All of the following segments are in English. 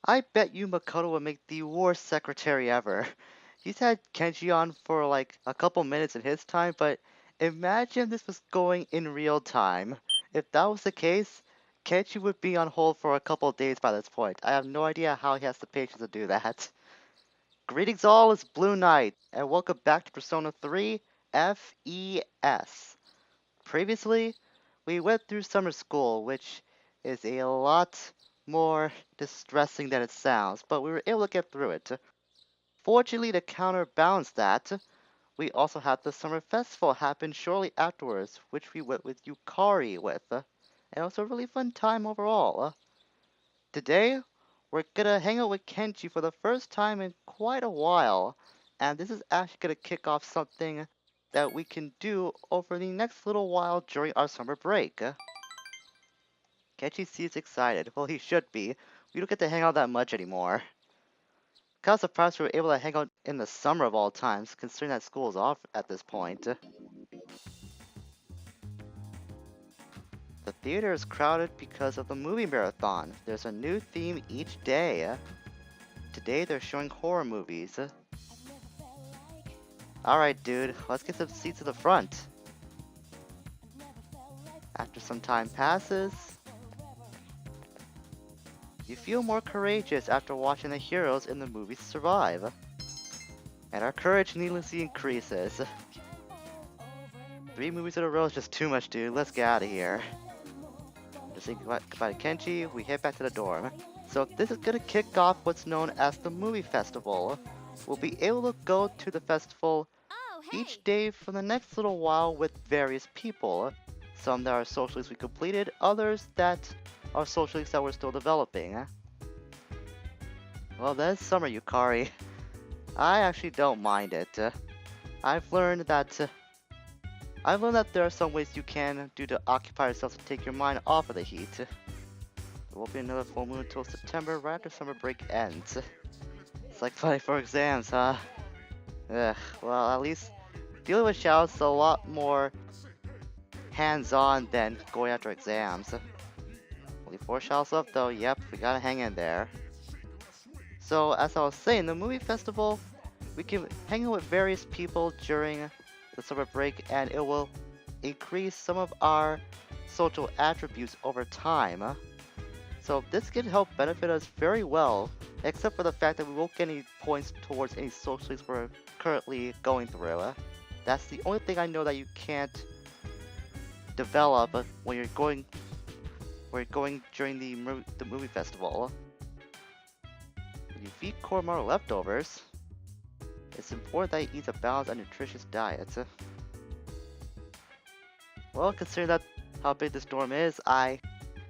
I bet you Makoto would make the worst secretary ever. He's had Kenji on for like a couple minutes in his time, but imagine this was going in real time. If that was the case, Kenji would be on hold for a couple of days by this point. I have no idea how he has the patience to do that. Greetings all, it's Blue Knight, and welcome back to Persona 3 FES. Previously, we went through summer school, which is a lot more distressing than it sounds, but we were able to get through it. Fortunately, to counterbalance that, we also had the summer festival happen shortly afterwards, which we went with Yukari with, and it was a really fun time overall. Today, we're gonna hang out with Kenji for the first time in quite a while, and this is actually gonna kick off something that we can do over the next little while during our summer break. Kenji seems excited. Well, he should be. We don't get to hang out that much anymore. Kind of surprised we were able to hang out in the summer of all times, considering that school is off at this point. The theater is crowded because of the movie marathon. There's a new theme each day. Today they're showing horror movies. Alright, dude, let's get some seats to the front. After some time passes, you feel more courageous after watching the heroes in the movies survive. And our courage needlessly increases. 3 movies in a row is just too much, dude. Let's get out of here. Just saying goodbye to Kenji, we head back to the dorm. So this is gonna kick off what's known as the movie festival. We'll be able to go to the festival each day for the next little while with various people. Some that are socialists we completed, others that are socialists that we're still developing. Well, that's summer, Yukari. I actually don't mind it. I've learned that there are some ways you can do to occupy yourself to take your mind off of the heat. There won't be another full moon until September, right after summer break ends. It's like planning for exams, huh? Ugh, well, at least dealing with shouts is a lot more hands-on than going after exams. Only 4 shouts left though, yep, we gotta hang in there. So, as I was saying, the movie festival, we can hang out with various people during the summer break, and it will increase some of our social attributes over time. So this can help benefit us very well, except for the fact that we won't get any points towards any socials we're currently going through. That's the only thing I know that you can't develop when you're going during the movie festival. When you feed Koromaru leftovers, it's important that he eats a balanced and nutritious diet. Well, considering that how big this dorm is, I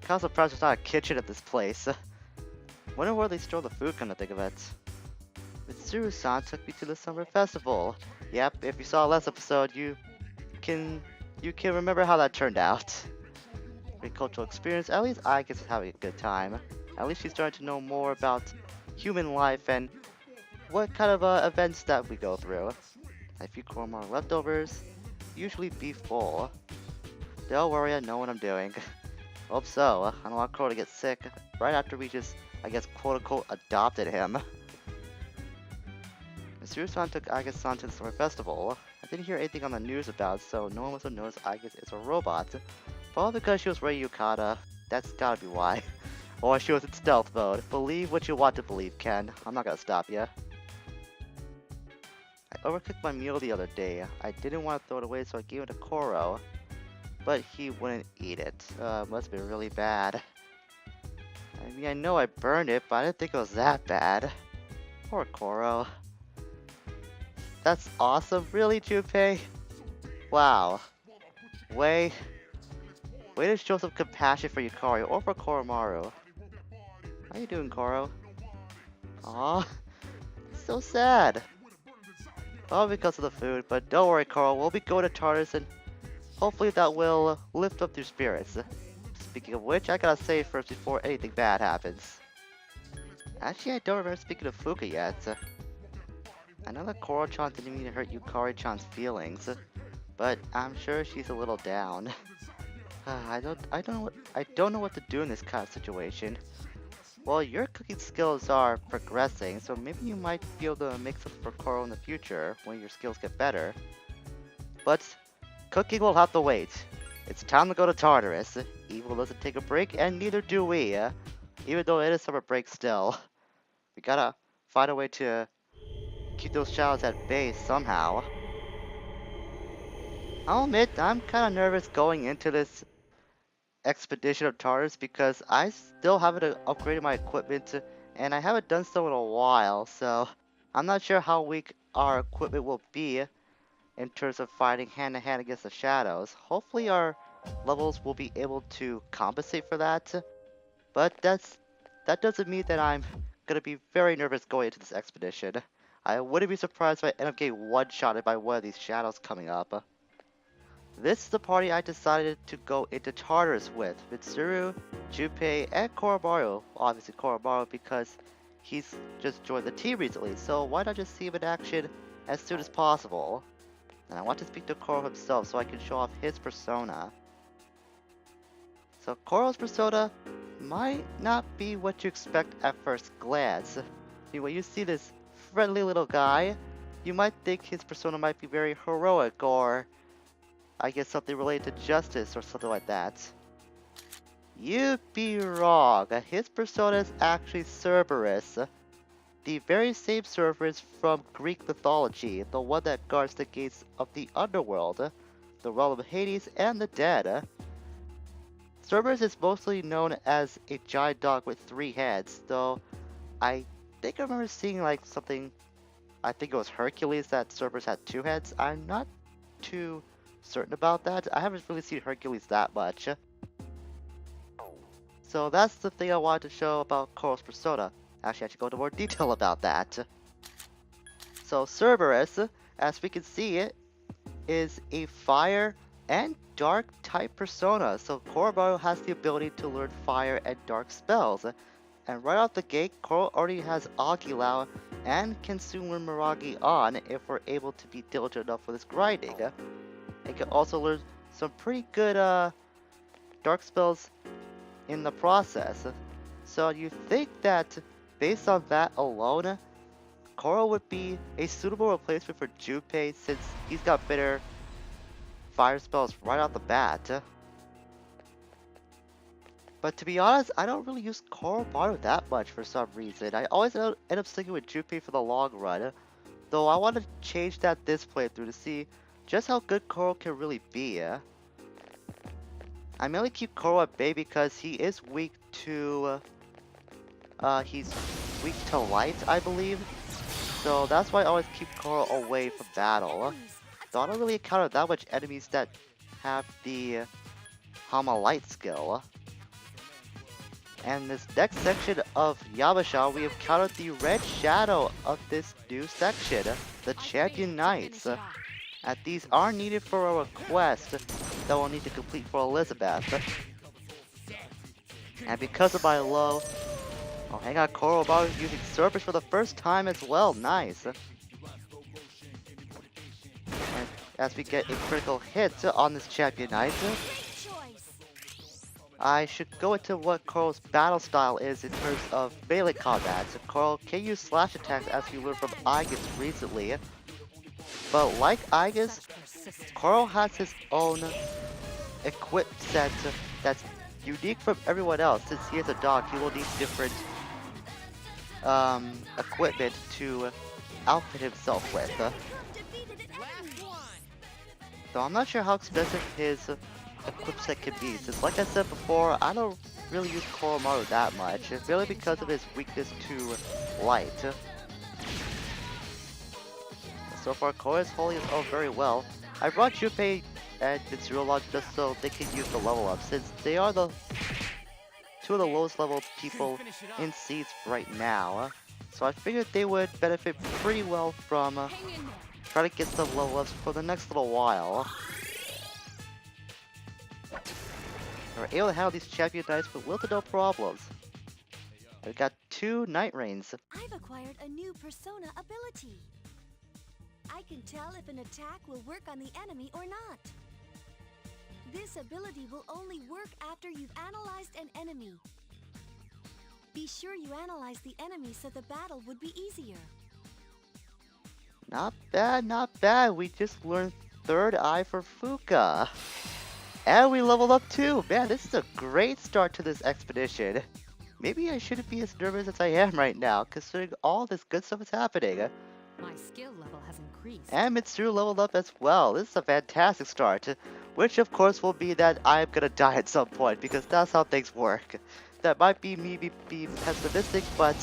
kind of surprised there's not a kitchen at this place. Wonder where they store the food, come to think of it. Mitsuru-san took me to the summer festival. Yep, if you saw last episode, you can remember how that turned out. Great cultural experience. At least I get to have a good time. At least she's starting to know more about human life and what kind of events that we go through. I feed Koromaru leftovers, usually beef bowl. Don't worry, I know what I'm doing. Hope so. I don't want Koro to get sick right after we just, I guess, quote-unquote, adopted him. Mitsuru-san took Aga-san to the summer festival. I didn't hear anything on the news about it, so no one must have noticed Aga is a robot. Probably because she was Rei Yukata. That's gotta be why. Or she was in stealth mode. Believe what you want to believe, Ken. I'm not gonna stop you. I overcooked my meal the other day. I didn't want to throw it away, so I gave it to Koro. But he wouldn't eat it. Must be really bad. I mean, I know I burned it, but I didn't think it was that bad. Poor Koro. That's awesome. Really, Junpei? Wow. Way to show some compassion for Yukari or for Koromaru. How you doing, Koro? Aw, so sad. All because of the food, but don't worry, Koro. We'll be going to Tartarus, and hopefully that will lift up your spirits. Speaking of which, I gotta say first before anything bad happens. Actually, I don't remember speaking of Fuka yet. I know that Koro-chan didn't mean to hurt Yukari-chan's feelings, but I'm sure she's a little down. I don't know what to do in this kind of situation. Well, your cooking skills are progressing, so maybe you might be able to make something for Coral in the future when your skills get better. But cooking will have to wait. It's time to go to Tartarus. Evil doesn't take a break, and neither do we. Even though it is summer break still. We gotta find a way to keep those shadows at bay somehow. I'll admit, I'm kinda nervous going into this expedition of Tartarus because I still haven't upgraded my equipment and I haven't done so in a while, so I'm not sure how weak our equipment will be in terms of fighting hand to hand against the shadows. Hopefully our levels will be able to compensate for that, but that doesn't mean that I'm gonna be very nervous going into this expedition. I wouldn't be surprised if I end up getting one-shotted by one of these shadows coming up. This is the party I decided to go into Tartarus with Mitsuru, Junpei, and Koromaru. Obviously Koromaru because he's just joined the team recently, so why not just see him in action as soon as possible? And I want to speak to Koro himself so I can show off his persona. So Koro's persona might not be what you expect at first glance. I mean, when you see this friendly little guy, you might think his persona might be very heroic or I guess something related to justice or something like that. You'd be wrong. His persona is actually Cerberus, the very same Cerberus from Greek mythology, the one that guards the gates of the underworld, the realm of Hades, and the dead. Cerberus is mostly known as a giant dog with 3 heads, though I think I remember seeing like something, I think it was Hercules that Cerberus had 2 heads. I'm not too certain about that. I haven't really seen Hercules that much. So that's the thing I wanted to show about Koro's persona. Actually, I should go into more detail about that. So Cerberus, as we can see, is a fire and dark type persona. So Koromaru has the ability to learn fire and dark spells. And right off the gate, Koro already has Agilau and can soon learn Miragi on if we're able to be diligent enough with his grinding. It can also learn some pretty good dark spells in the process. So you think that based on that alone, Koro would be a suitable replacement for Junpei since he's got better fire spells right off the bat. But to be honest, I don't really use Koromaru that much for some reason. I always end up sticking with Junpei for the long run. Though I want to change that this playthrough to see just how good Koro can really be. I mainly keep Koro at bay because he is weak to he's weak to light, I believe. So that's why I always keep Koro away from battle. Though I don't really encounter that much enemies that have the Hama light skill. And this next section of Yabbashah, we encountered the red shadow of this new section, the Champion Knights. And these are needed for a quest that we'll need to complete for Elizabeth. And because of my low... Oh, hang on, Koromaru using Cerberus for the first time as well. Nice. And as we get a critical hit on this Champion Knight, I should go into what Koro's battle style is in terms of melee combat. So Koro can use slash attacks as we learned from Aigis recently. But like Aigis, Koro has his own equip set that's unique from everyone else. Since he is a dog, he will need different equipment to outfit himself with. So I'm not sure how expensive his equip set can be, since like I said before, I don't really use Koromaru that much. It's really because of his weakness to light. So far, Koro is holding his own very well. I brought Junpei and Mitsuru along just so they can use the level up, since they are the 2 of the lowest level people in Seeds right now. So I figured they would benefit pretty well from trying to get some level ups for the next little while. We're able to handle these Champion Knights with little to no problems. We've got 2 Night Rains. I've acquired a new persona ability. I can tell if an attack will work on the enemy or not. This ability will only work after you've analyzed an enemy. Be sure you analyze the enemy so the battle would be easier. Not bad, not bad. We just learned third eye for Fuka. And we leveled up too. Man, this is a great start to this expedition. Maybe I shouldn't be as nervous as I am right now, considering all this good stuff is happening. My skill level has increased. And Mitsuru leveled up as well. This is a fantastic start. Which of course will be that I'm gonna die at some point, because that's how things work. That might be me being pessimistic, but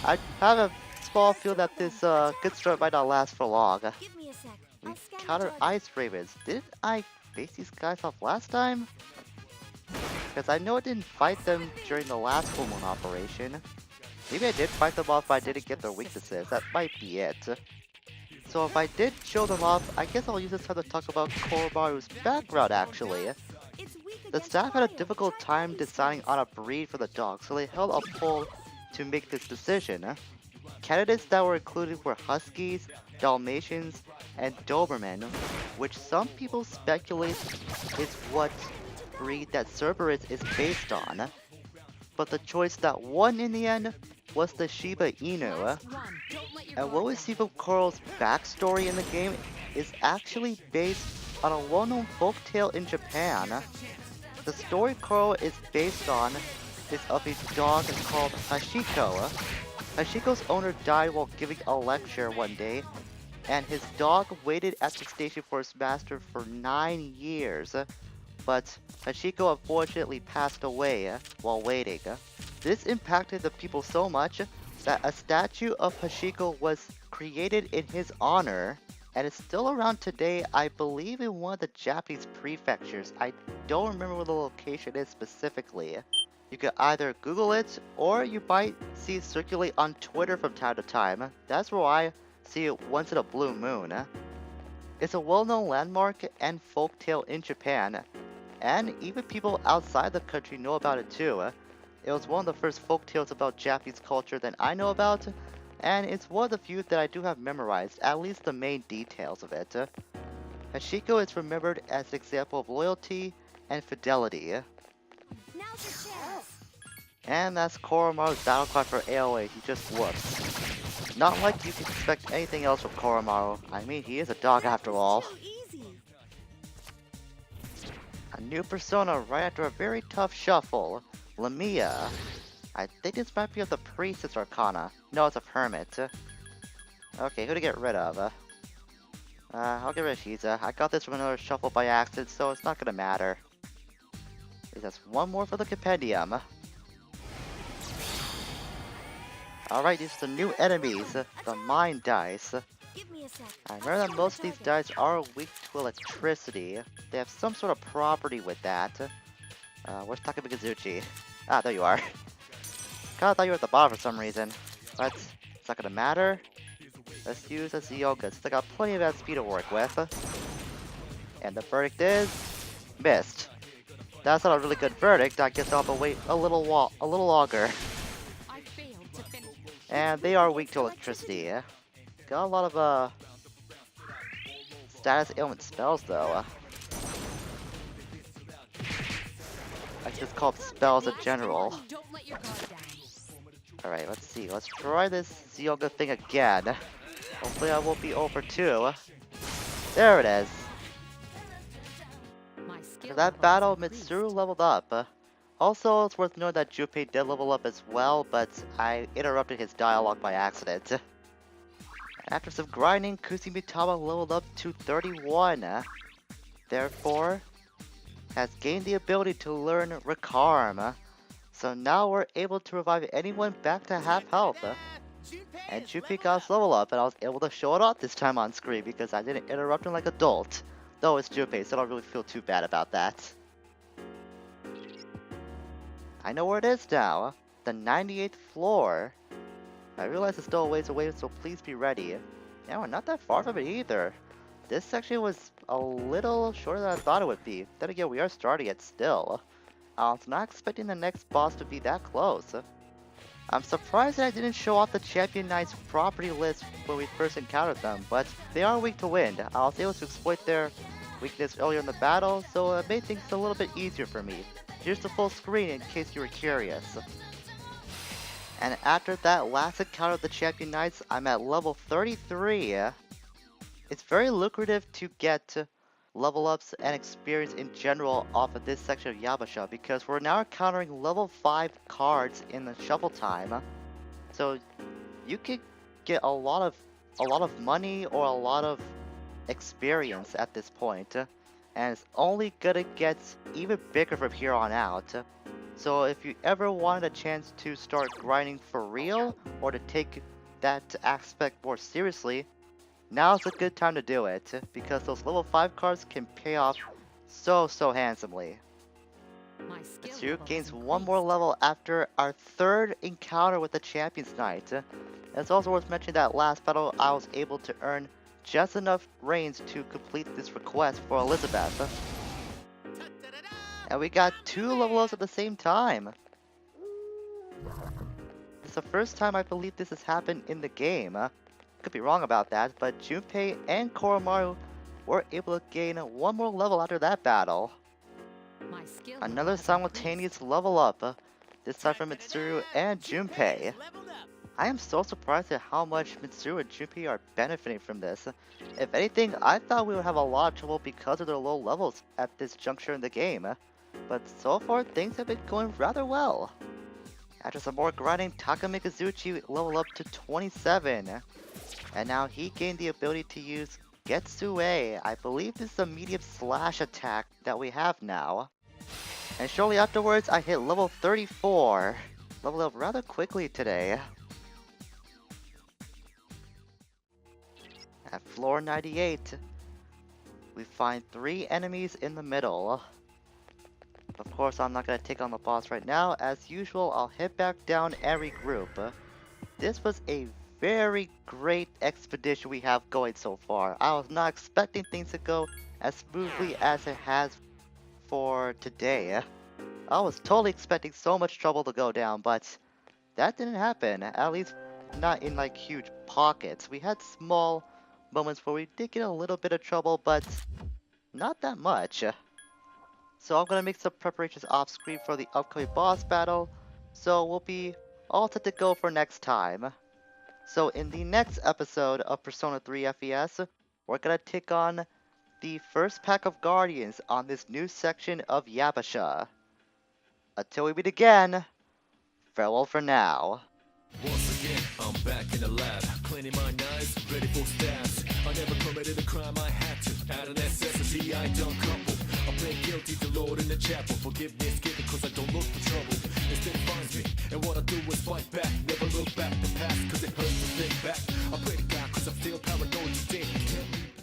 I have a small feel that this good start might not last for long. Give me a sec. We I'll scan the counter target. Ice Ravens. Didn't I face these guys off last time? Because I know I didn't fight them during the last full moon operation. Maybe I did fight them off, but I didn't get their weaknesses. That might be it. So if I did show them off, I guess I'll use this time to talk about Koromaru's background actually. It's weak The against staff had a fire. difficult Try time freeze deciding on a breed for the dog, so they held a poll to make this decision. Candidates that were included were Huskies, Dalmatians, and Doberman, which some people speculate is what breed that Cerberus is based on. But the choice that won in the end was the Shiba Inu. Last one. Don't let your And what guard we down. see from Coral's backstory in the game is actually based on a well-known folktale in Japan. The story Coral is based on is of a dog called Hashiko. Hashiko's owner died while giving a lecture one day, and his dog waited at the station for his master for 9 years. But Hashiko unfortunately passed away while waiting. This impacted the people so much that a statue of Hashiko was created in his honor, and it's still around today, I believe in one of the Japanese prefectures. I don't remember where the location is specifically. You could either Google it, or you might see it circulate on Twitter from time to time. That's where I see it once in a blue moon. It's a well-known landmark and folktale in Japan, and even people outside the country know about it too. It was one of the first folktales about Japanese culture that I know about, and it's one of the few that I do have memorized, at least the main details of it. Hashiko is remembered as an example of loyalty and fidelity. Now's your chance. And that's Koromaru's battle cry for AOA, he just whoops. Not like you can expect anything else from Koromaru. I mean, he is a dog after all. Too easy. A new persona right after a very tough shuffle. Lamia. I think this might be of the Priestess Arcana. No, it's of Hermit. Okay, who to get rid of? I'll get rid of Shiza. I got this from another shuffle by accident, so it's not gonna matter. There's one more for the compendium. Alright, these are the new enemies, the Mind Dice. Give me a sec. I remember that most of these dice are weak to electricity. They have some sort of property with that. Where's Takumi Kazuchi? Ah, there you are. Kinda thought you were at the bottom for some reason. But it's not gonna matter. Let's use a Zyoga since I got plenty of that speed to work with. And the verdict is missed. That's not a really good verdict. I guess I'll have to wait a little longer. I failed to finish. And they are weak to electricity. Got a lot of status ailment spells though. I just called spells in general. Don't let your guard down. Alright, let's see. Let's try this Zyoga thing again. Hopefully I won't be over too. There it is. My skill For that level battle, has increased. Mitsuru leveled up. Also, it's worth noting that Junpei did level up as well, but I interrupted his dialogue by accident. After some grinding, Kusumitama leveled up to 31. Therefore, has gained the ability to learn Recarm. So now we're able to revive anyone back to half health. And Junpei got his level up, and I was able to show it off this time on screen because I didn't interrupt him like a dolt. Though it's Junpei, so I don't really feel too bad about that. I know where it is now. The 98th floor. I realize it's still a ways away, so please be ready. Yeah, we're not that far from it either. This section was a little shorter than I thought it would be. Then again, we are starting it still. I was not expecting the next boss to be that close. I'm surprised that I didn't show off the Champion Knight's property list when we first encountered them, but they are weak to wind. I was able to exploit their weakness earlier in the battle, so it made things a little bit easier for me. Here's the full screen in case you were curious. And after that last encounter of the Champion Knights, I'm at level 33. It's very lucrative to get level ups and experience in general off of this section of Yabbashah because we're now encountering level 5 cards in the shuffle time. So you could get a lot of money or a lot of experience at this point, and it's only gonna get even bigger from here on out. So if you ever wanted a chance to start grinding for real or to take that aspect more seriously, now's a good time to do it because those level 5 cards can pay off so handsomely. Mitsuru gains one more level after our third encounter with the Champion's Knight. It's also worth mentioning that last battle I was able to earn just enough reins to complete this request for Elizabeth. And we got 2 level ups at the same time. It's the first time I believe this has happened in the game. Could be wrong about that, but Junpei and Koromaru were able to gain one more level after that battle. Another simultaneous level up, this time from Mitsuru and Junpei. I am so surprised at how much Mitsuru and Junpei are benefiting from this. If anything, I thought we would have a lot of trouble because of their low levels at this juncture in the game. But so far, things have been going rather well. After some more grinding, Taka Mikazuchi leveled up to 27. And now he gained the ability to use Getsue. I believe this is a medium slash attack that we have now. And shortly afterwards, I hit level 34. Leveled up rather quickly today. At floor 98, we find 3 enemies in the middle. Of course, I'm not going to take on the boss right now. As usual, I'll head back down and regroup. This was a very great expedition we have going so far. I was not expecting things to go as smoothly as it has for today. I was totally expecting so much trouble to go down, but that didn't happen. At least not in like huge pockets. We had small moments where we did get a little bit of trouble, but not that much. So I'm gonna make some preparations off screen for the upcoming boss battle, so we'll be all set to go for next time. So in the next episode of Persona 3 FES, we're gonna take on the first pack of Guardians on this new section of Yabbashah. Until we meet again, farewell for now. Once again, I'm back in the lab, cleaning my knives, ready for stabs. I never committed a crime I had to, out of necessity I done couple. I plead guilty to Lord in the chapel, forgiveness given cause I don't look for trouble. Instead finds me, and what I do is fight back, never look back the past cause it hurts to think back. I pray to God cause I'm still paranoid.